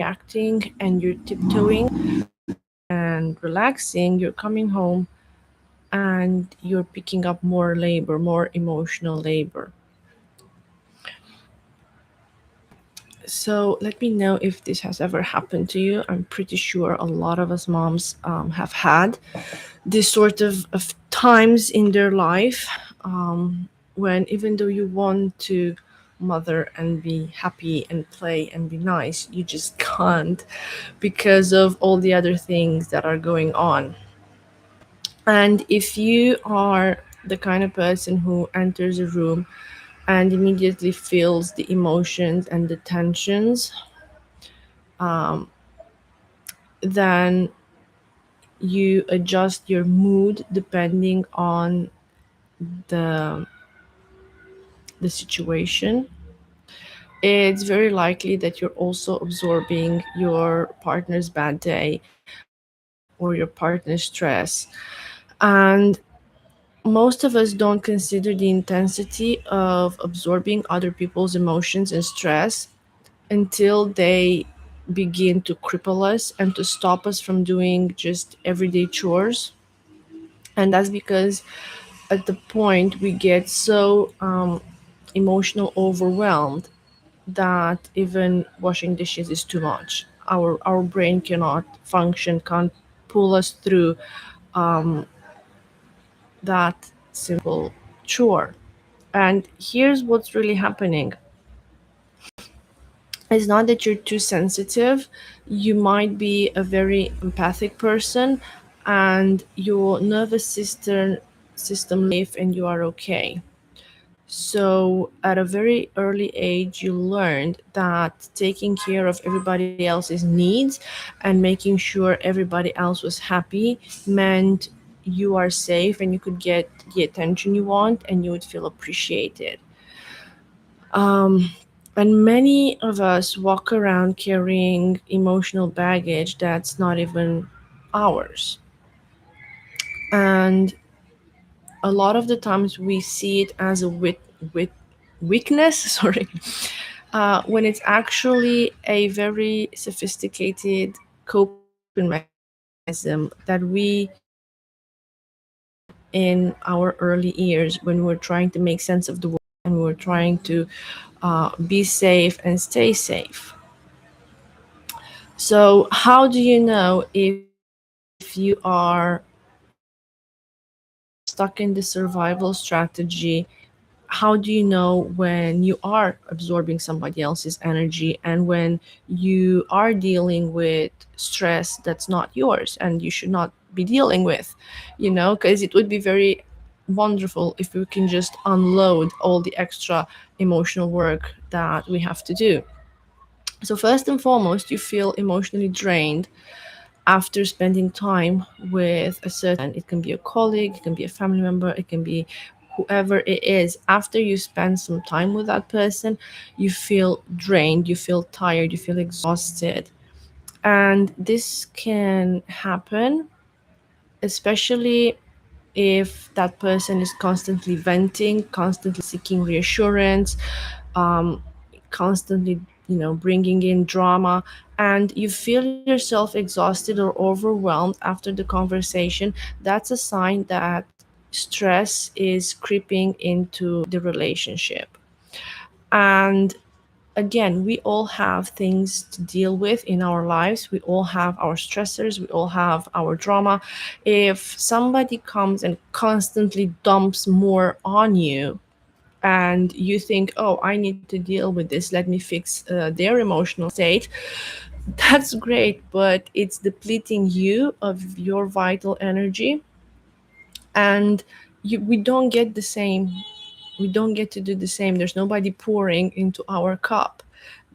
reacting and you're tiptoeing and relaxing, you're coming home and you're picking up more labor, more emotional labor. So let me know if this has ever happened to you. I'm pretty sure a lot of us moms have had this sort of times in their life, when even though you want to mother and be happy and play and be nice, you just can't because of all the other things that are going on. And if you are the kind of person who enters a room and immediately feels the emotions and the tensions, then you adjust your mood depending on the situation. It's very likely that you're also absorbing your partner's bad day or your partner's stress. And most of us don't consider the intensity of absorbing other people's emotions and stress until they begin to cripple us and to stop us from doing just everyday chores. And that's because at the point we get so emotional overwhelmed that even washing dishes is too much. Our brain cannot function, can't pull us through that simple chore. And here's what's really happening. It's not that you're too sensitive. You might be a very empathic person and your nervous system safe and you are okay. So, at a very early age, you learned that taking care of everybody else's needs and making sure everybody else was happy meant you are safe and you could get the attention you want and you would feel appreciated. And many of us walk around carrying emotional baggage that's not even ours. And a lot of the times we see it as a weakness, sorry, when it's actually a very sophisticated coping mechanism that we learned in our early years when we were trying to make sense of the world and we were trying to be safe and stay safe. So, how do you know if you are stuck in the survival strategy? How do you know when you are absorbing somebody else's energy and when you are dealing with stress that's not yours and you should not be dealing with? Because it would be very wonderful if we can just unload all the extra emotional work that we have to do. So, first and foremost, you feel emotionally drained after spending time with a certain, it can be a colleague, it can be a family member, it can be whoever it is. After you spend some time with that person, you feel drained, you feel tired, you feel exhausted. And this can happen, especially if that person is constantly venting, constantly seeking reassurance, um, constantly, bringing in drama, and you feel yourself exhausted or overwhelmed after the conversation. That's a sign that stress is creeping into the relationship. And again, we all have things to deal with in our lives. We all have our stressors, we all have our drama. If somebody comes and constantly dumps more on you, and you think, oh, I need to deal with this, let me fix their emotional state, that's great, but it's depleting you of your vital energy. And we don't get the same. We don't get to do the same. There's nobody pouring into our cup.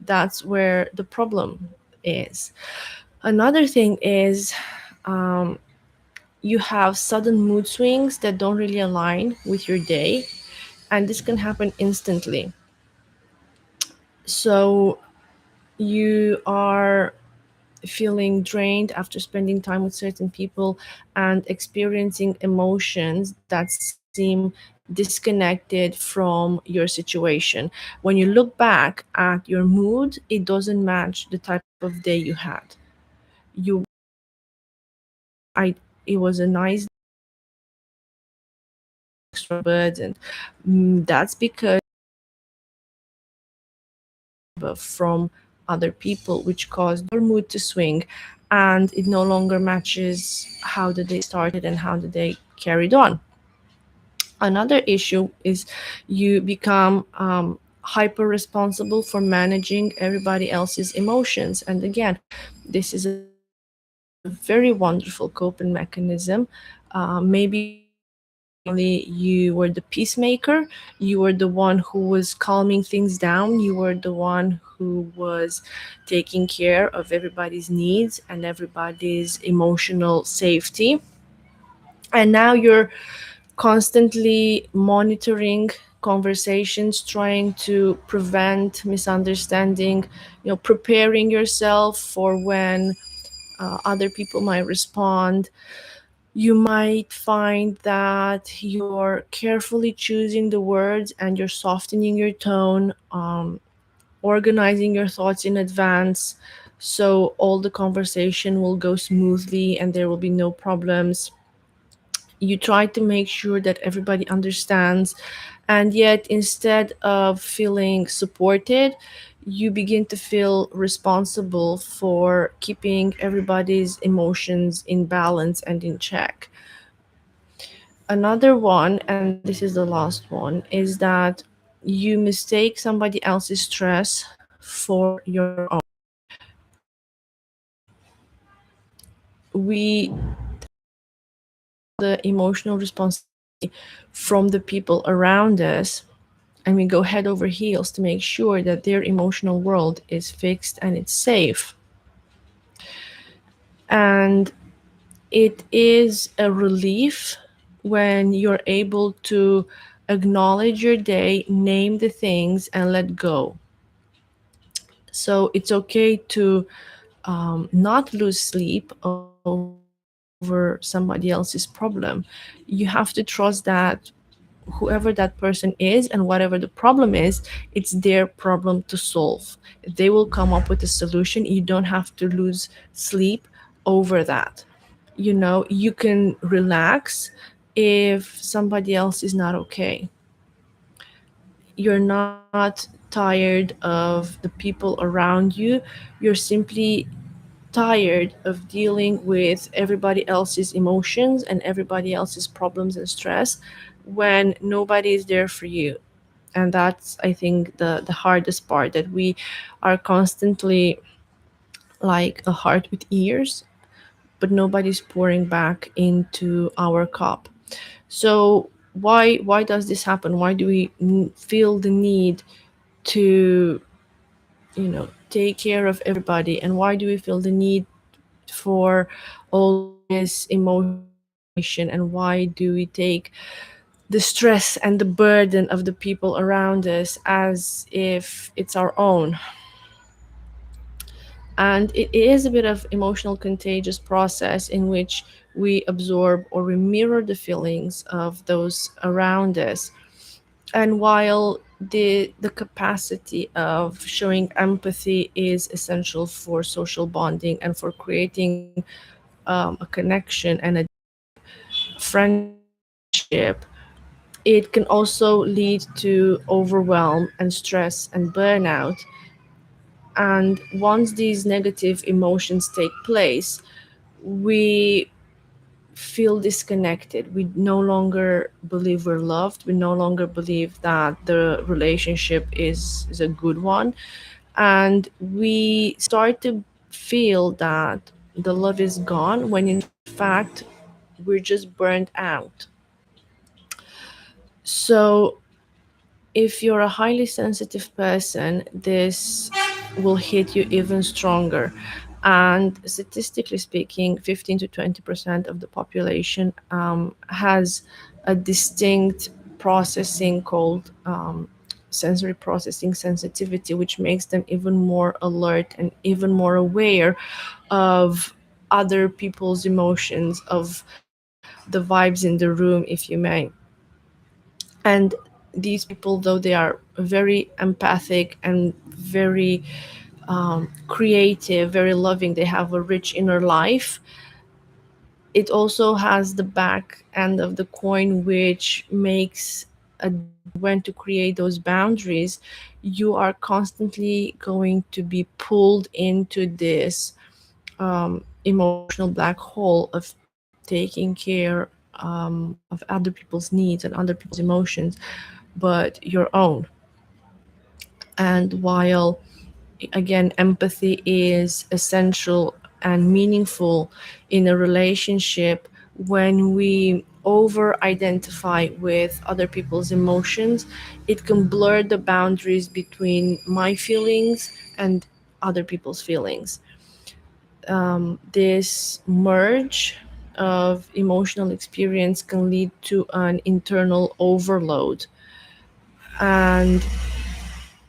That's where the problem is. Another thing is, you have sudden mood swings that don't really align with your day, and this can happen instantly. So you are feeling drained after spending time with certain people and experiencing emotions that seem disconnected from your situation. When you look back at your mood, it doesn't match the type of day you had. You I it was a nice extra burden. That's because from other people, which caused your mood to swing, and it no longer matches how the day started and how the day carried on. Another issue is you become hyper responsible for managing everybody else's emotions. And again, this is a very wonderful coping mechanism. Maybe you were the peacemaker, you were the one who was calming things down, you were the one who was taking care of everybody's needs and everybody's emotional safety. And now you're constantly monitoring conversations, trying to prevent misunderstanding, preparing yourself for when other people might respond. You might find that you're carefully choosing the words and you're softening your tone, organizing your thoughts in advance, so all the conversation will go smoothly and there will be no problems. You try to make sure that everybody understands, and yet instead of feeling supported, you begin to feel responsible for keeping everybody's emotions in balance and in check. Another one, and this is the last one, is that you mistake somebody else's stress for your own. We the emotional responsibility from the people around us, and we go head over heels to make sure that their emotional world is fixed and it's safe. And it is a relief when you're able to acknowledge your day, name the things, and let go. So it's okay to not lose sleep over somebody else's problem. You have to trust that whoever that person is and whatever the problem is, it's their problem to solve. They will come up with a solution. You don't have to lose sleep over that. You can relax if somebody else is not okay. You're not tired of the people around you. You're simply tired of dealing with everybody else's emotions and everybody else's problems and stress when nobody is there for you. And that's, I think, the hardest part, that we are constantly like a heart with ears, but nobody's pouring back into our cup. So why does this happen? Why do we feel the need to take care of everybody, and why do we feel the need for all this emotional regulation, and why do we take the stress and the burden of the people around us as if it's our own? And it is a bit of emotional contagious process in which we absorb or we mirror the feelings of those around us. And while the capacity of showing empathy is essential for social bonding and for creating a connection and a friendship, it can also lead to overwhelm and stress and burnout. And once these negative emotions take place, we feel disconnected. We no longer believe we're loved. We no longer believe that the relationship is a good one. And we start to feel that the love is gone when in fact we're just burned out. So if you're a highly sensitive person, this will hit you even stronger. And statistically speaking, 15 to 20% of the population has a distinct processing called sensory processing sensitivity, which makes them even more alert and even more aware of other people's emotions, of the vibes in the room, if you may. And these people, though they are very empathic and very creative, very loving, they have a rich inner life, it also has the back end of the coin, which makes a when to create those boundaries, you are constantly going to be pulled into this emotional black hole of taking care of other people's needs and other people's emotions, but your own. And while, again, empathy is essential and meaningful in a relationship, when we over identify with other people's emotions, it can blur the boundaries between my feelings and other people's feelings. This merge of emotional experience can lead to an internal overload, and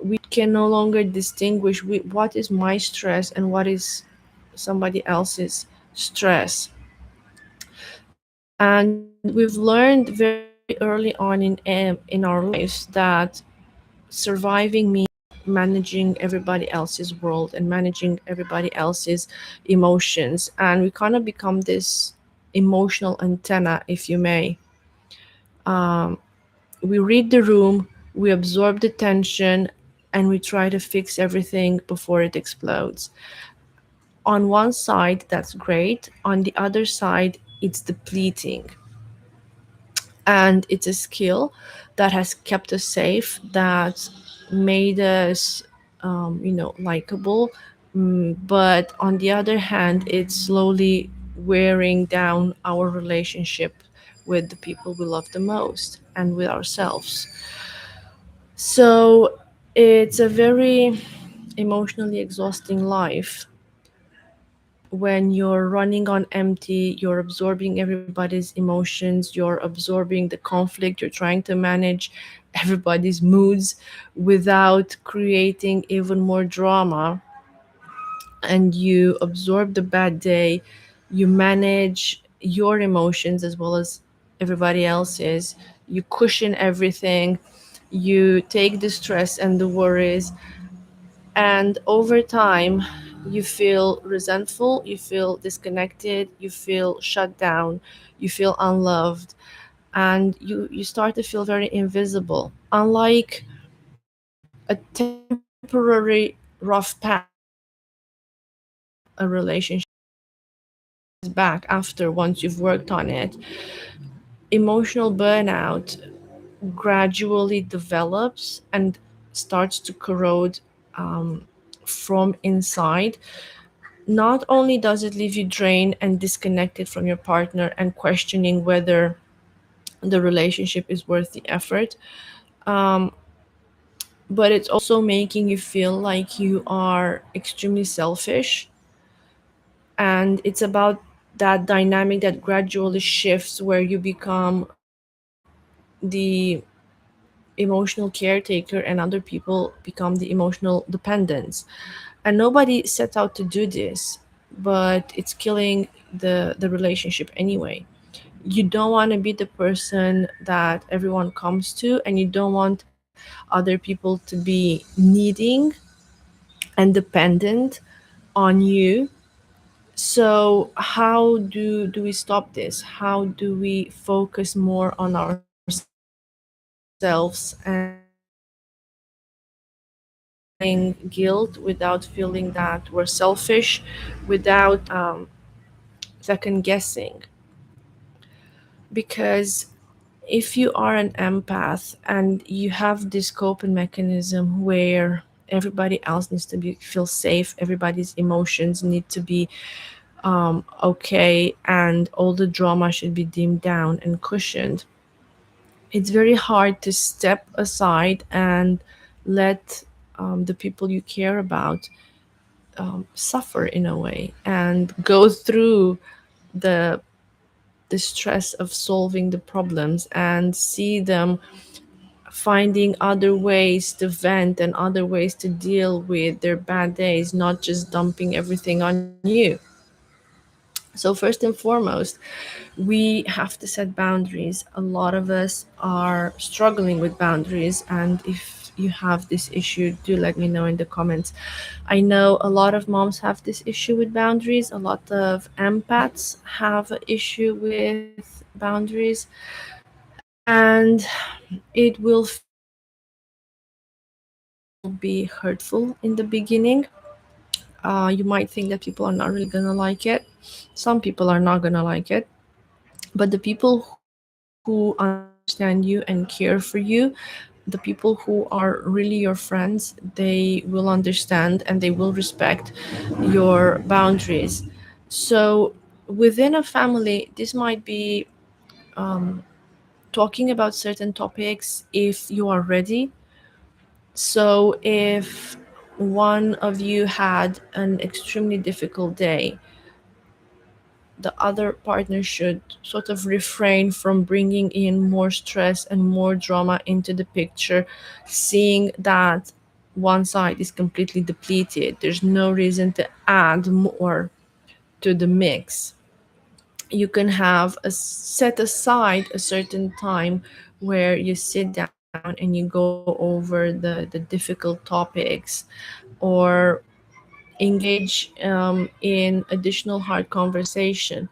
we can no longer distinguish what is my stress and what is somebody else's stress. And we've learned very early on in our lives that surviving means managing everybody else's world and managing everybody else's emotions, and we kind of become this emotional antenna, if you may. We read the room, we absorb the tension, and we try to fix everything before it explodes. On one side, that's great. On the other side, it's depleting. And it's a skill that has kept us safe, that made us, likable. But on the other hand, it's slowly wearing down our relationship with the people we love the most and with ourselves. So it's a very emotionally exhausting life when you're running on empty, you're absorbing everybody's emotions, you're absorbing the conflict, you're trying to manage everybody's moods without creating even more drama, and you absorb the bad day, you manage your emotions as well as everybody else's, you cushion everything, you take the stress and the worries, and over time, you feel resentful, you feel disconnected, you feel shut down, you feel unloved, and you start to feel very invisible. Unlike a temporary rough patch where a relationship is back after once you've worked on it, emotional burnout gradually develops and starts to corrode from inside. Not only does it leave you drained and disconnected from your partner and questioning whether the relationship is worth the effort, but it's also making you feel like you are extremely selfish. And it's about that dynamic that gradually shifts where you become the emotional caretaker and other people become the emotional dependents. And nobody set out to do this, but it's killing the relationship anyway. You don't want to be the person that everyone comes to, and you don't want other people to be needing and dependent on you. So how do we stop this? How do we focus more on ourselves and feeling guilt without feeling that we're selfish, without second guessing? Because if you are an empath and you have this coping mechanism where everybody else needs to be feel safe, everybody's emotions need to be okay, and all the drama should be dimmed down and cushioned, it's very hard to step aside and let the people you care about suffer in a way and go through the the stress of solving the problems and see them finding other ways to vent and other ways to deal with their bad days, not just dumping everything on you. So, first and foremost, we have to set boundaries. A lot of us are struggling with boundaries, and if you have this issue, do let me know in the comments. I know a lot of moms have this issue with boundaries, a lot of empaths have an issue with boundaries, and it will feel uncomfortable, it will be hurtful in the beginning. You might think that people are not really gonna like it. Some people are not gonna like it, but the people who understand you and care for you, the people who are really your friends, they will understand and they will respect your boundaries. So within a family, this might be talking about certain topics if you are ready. So if one of you had an extremely difficult day, the other partner should sort of refrain from bringing in more stress and more drama into the picture, seeing that one side is completely depleted. There's no reason to add more to the mix. You can have a set aside a certain time where you sit down and you go over the difficult topics, or engage in additional hard conversation.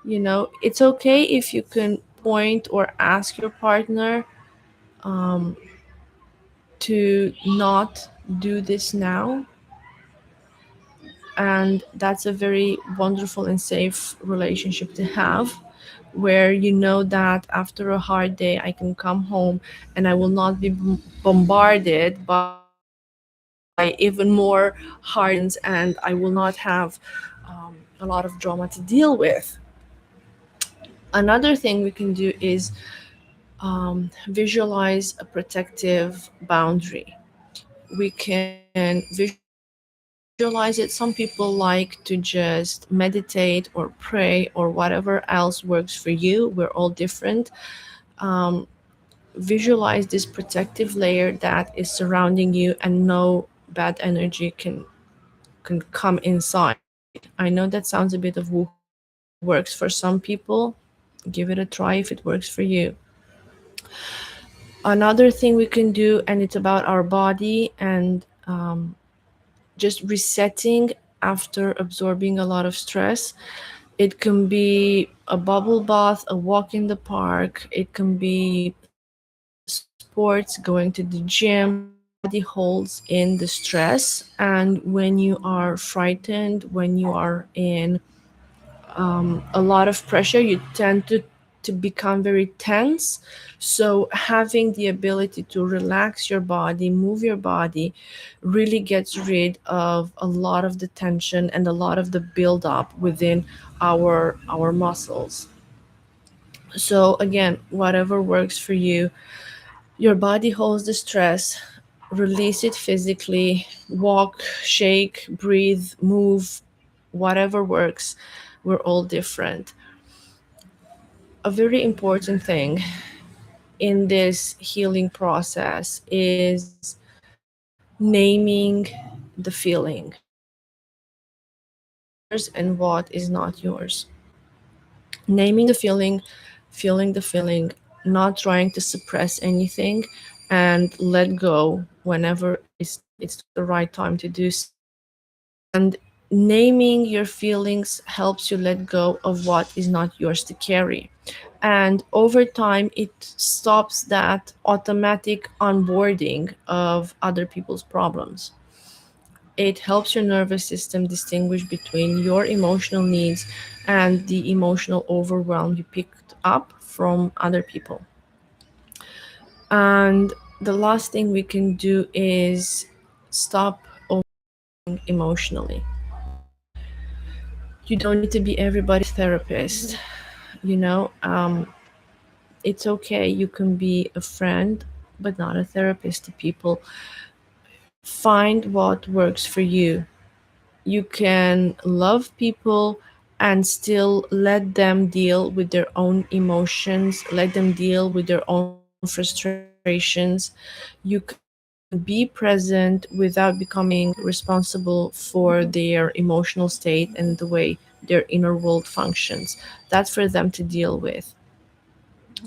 You know, it's okay if you can point or ask your partner to not do this now, and that's a very wonderful and safe relationship to have, where you know that after a hard day I can come home and I will not be bombarded by even more hard questions, and I will not have a lot of drama to deal with. Another thing we can do is visualize a protective boundary. We can visualize it. Some people like to just meditate or pray or whatever else works for you. We're all different. Visualize this protective layer that is surrounding you, and no bad energy can come inside. I know that sounds a bit of woohoo, but it works for some people. Give it a try if it works for you. Another thing we can do, and it's about our body and just resetting after absorbing a lot of stress. It can be a bubble bath, a walk in the park, it can be playing sports, going to the gym. Your body holds in the stress, and when you are frightened, when you are in a lot of pressure, you tend to become very tense. So having the ability to relax your body, move your body, really gets rid of a lot of the tension and a lot of the buildup within our muscles. So again, whatever works for you, your body holds the stress, release it physically, walk, shake, breathe, move, whatever works. We're all different. A very important thing in this healing process is naming the feeling. What is yours and what is not yours. Naming the feeling the feeling, not trying to suppress anything, and let go whenever it's the right time to do so. And naming your feelings helps you let go of what is not yours to carry. And over time, it stops that automatic onboarding of other people's problems. It helps your nervous system distinguish between your emotional needs and the emotional overwhelm you picked up from other people. And the last thing we can do is stop emotionally. You don't need to be everybody's therapist. You know, it's okay. You can be a friend, but not a therapist to people. Find what works for you. You can love people and still let them deal with their own emotions, let them deal with their own frustrations. You can be present without becoming responsible for their emotional state and the way their inner world functions. That's for them to deal with.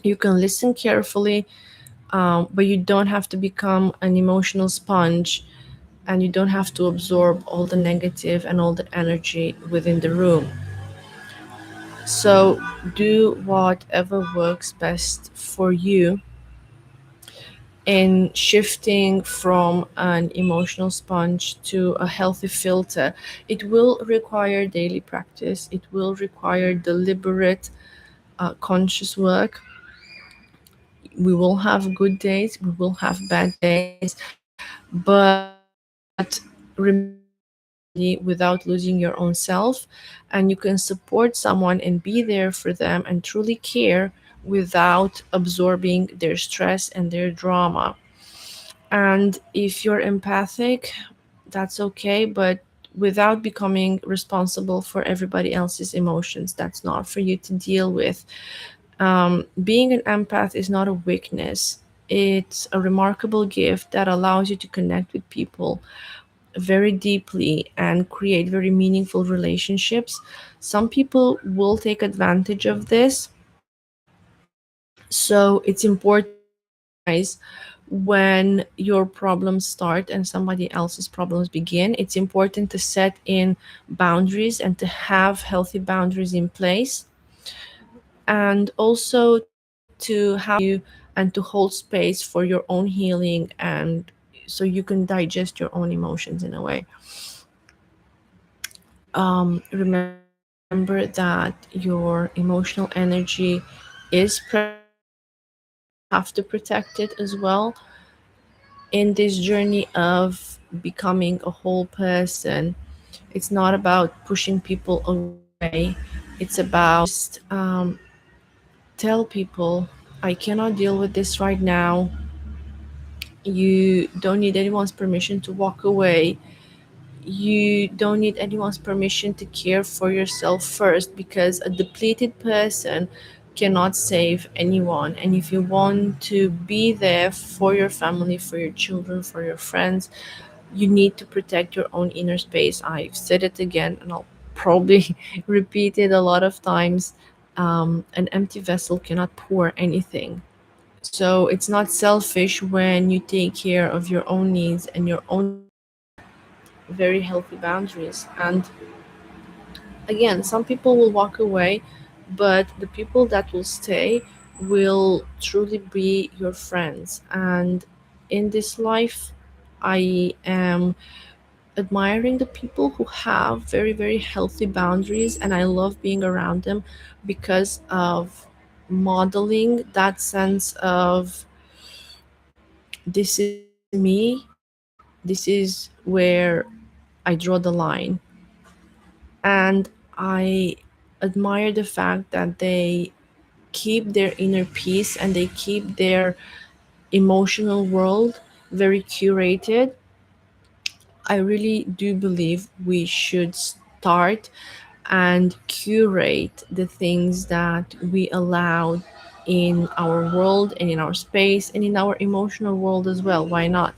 You can listen carefully, but you don't have to become an emotional sponge, and you don't have to absorb all the negative and all the energy within the room. So do whatever works best for you in shifting from an emotional sponge to a healthy filter. It will require daily practice, it will require deliberate, conscious work. We will have good days, we will have bad days, but remember you can love somebody without losing your own self, and you can support someone and be there for them and truly care without absorbing their stress and their drama. And if you're empathic, that's okay, but without becoming responsible for everybody else's emotions. That's not for you to deal with. Being an empath is not a weakness, it's a remarkable gift that allows you to connect with people very deeply and create very meaningful relationships. Some people will take advantage of this, so it's important to recognize when your problems start and somebody else's problems begin. It's important to set in boundaries and to have healthy boundaries in place, and also to have you and to hold space for your own healing, and so you can digest your own emotions in a way. Remember that your emotional energy is precious and you have to protect it as well in this journey of becoming a whole person. It's not about pushing people away, it's about just tell people, I cannot deal with this right now. You don't need anyone's permission to walk away. You don't need anyone's permission to care for yourself first, because a depleted person cannot save anyone. And if you want to be there for your family, for your children, for your friends, you need to protect your own inner space. I've said it again, and I'll probably repeat it a lot of times. An empty vessel cannot pour anything. So it's not selfish when you take care of your own needs and your own very healthy boundaries. And again, some people will walk away, but the people that will stay will truly be your friends. And in this life, I am admiring the people who have very, very healthy boundaries, and I love being around them because of modeling that sense of this is me, this is where I draw the line. And I admire the fact that they keep their inner peace and they keep their emotional world very curated. I really do believe we should start and curate the things that we allow in our world and in our space and in our emotional world as well. Why not?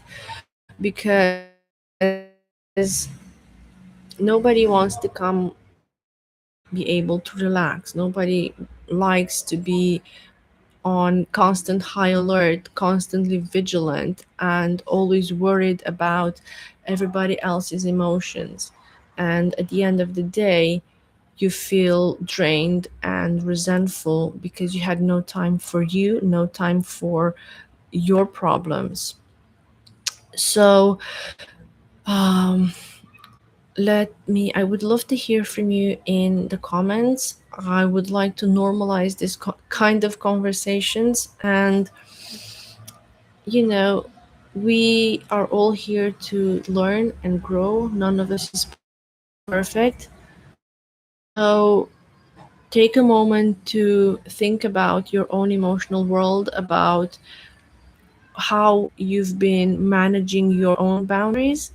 Because nobody wants to come and be able to relax. Nobody likes to be on constant high alert, constantly vigilant, and always worried about everybody else's emotions. And at the end of the day, you feel drained and resentful because you had no time for you, no time for your problems. So, um, I would love to hear from you in the comments. I would like to normalize this kind of conversations. And, you know, we are all here to learn and grow. None of us is perfect. So take a moment to think about your own emotional world, about how you've been managing your own boundaries.